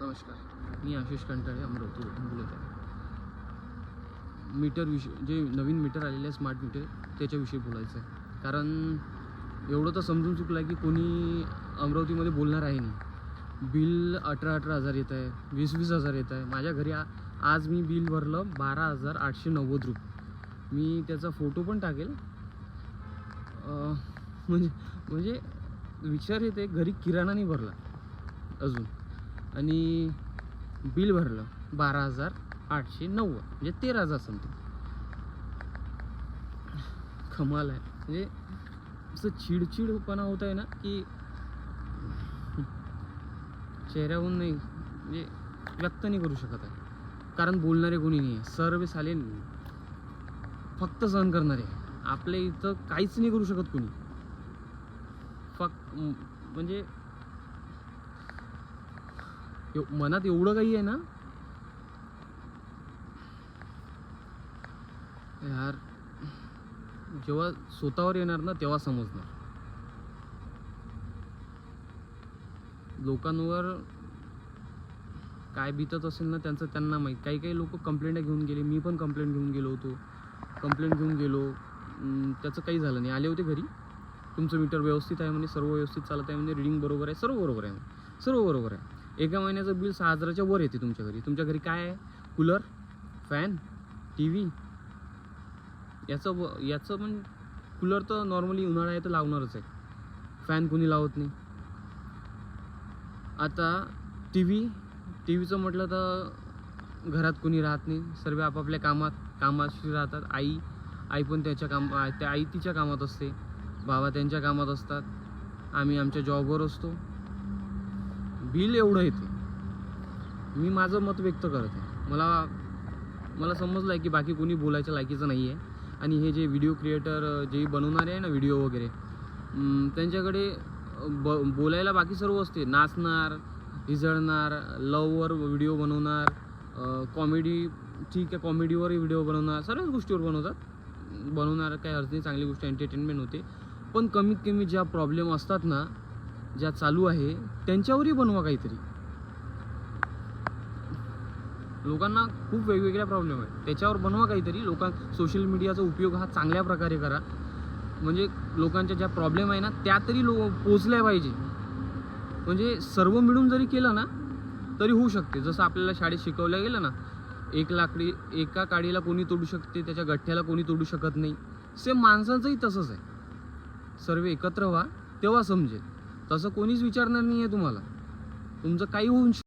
नमस्कार, मी आशिष कंटाळे अमरावतीवरून बोलत आहे. मीटरविषयी, जे नवीन मीटर आलेले आहे स्मार्ट मीटर, त्याच्याविषयी बोलायचं आहे. कारण एवढं तर समजून चुकलं आहे की कोणी अमरावतीमध्ये बोलणार आहे नाही. बिल 18,000 येत आहे, 20,000 येत आहे. माझ्या घरी आज मी बिल भरलं 12,890 रुपये. मी त्याचा फोटो पण टाकेल. म्हणजे विचार येते, घरी किराणा नाही भरला अजून आणि बिल भरलं 12,890, म्हणजे 13,000 समथिंग. कमाल आहे. म्हणजे असं चिडचिडपणा होत आहे ना की चेहऱ्याहून नाही, म्हणजे व्यक्त नाही करू शकत आहे. कारण बोलणारे कोणी नाही आहे, सर्व साले फक्त सहन करणारे. आपल्या इथं काहीच नाही करू शकत कोणी. म्हणजे मनात एवढं काही आहे ना यार, जेव्हा स्वतःवर येणार ना तेव्हा समजणार. लोकांवर काय बीतत असेल ना त्यांचं त्यांना माहीत. काही लोक कंप्लेंट घेऊन गेले, मी पण कंप्लेंट घेऊन गेलो होतो. त्याचं काही झालं नाही. आले होते घरी, तुमचं मीटर व्यवस्थित आहे म्हणे, सर्व व्यवस्थित चालत आहे म्हणे, रिडिंग बरोबर आहे, सर्व बरोबर आहे, सर्व बरोबर आहे. एका महिन्याचं बिल 6,000च्या वर येते तुमच्या घरी. तुमच्या घरी काय आहे? Cooler, fan, T V. याचं पण कूलर तर नॉर्मली उन्हाळा आहे तर लावणारच आहे, फॅन कोणी लावत नाही. आता टी व्हीचं म्हटलं तर घरात कोणी राहत नाही, सर्व आपापल्या कामाशी राहतात. आई पण आई तिच्या कामात असते, बाबा त्यांच्या कामात असतात, आम्ही आमच्या जॉबवर असतो. बिल एवढं येते. मी माझं मत व्यक्त करत आहे. मला समजलं आहे की बाकी कोणी बोलायच्या लायकीचं नाही आहे. आणि हे जे व्हिडिओ क्रिएटर जे बनवणारे आहे ना व्हिडिओ वगैरे, त्यांच्याकडे बोलायला बाकी सर्व असते. नाचणार, हिजळणार, लववर व्हिडिओ बनवणार, कॉमेडी, ठीक आहे कॉमेडीवरही व्हिडिओ बनवणार, सर्वच गोष्टीवर बनवणार. काही अर्थ नाही, चांगली गोष्ट, एंटरटेनमेंट होते. पण कमीत कमी ज्या प्रॉब्लेम असतात ना, ज्या चालू आहे त्यांच्यावरही बनवा काहीतरी. लोकांना खूप वेगवेगळ्या प्रॉब्लेम आहेत, त्याच्यावर बनवा काहीतरी. सोशल मीडियाचा उपयोग हा चांगल्या प्रकारे करा. म्हणजे लोकांच्या ज्या प्रॉब्लेम आहे ना त्या तरी पोचल्या पाहिजे. म्हणजे सर्व मिळून जरी केलं ना तरी होऊ शकते. जसं आपल्याला शाळेत शिकवलं गेलं ना, एका काडीला कोणी तोडू शकते, त्याच्या गठ्ठ्याला कोणी तोडू शकत नाही. सेम माणसांचंही तसंच आहे. सर्व एकत्र व्हा तेव्हा समजेल. तसं कोणीच विचारणार नाही आहे तुम्हाला. तुमचं काही होऊन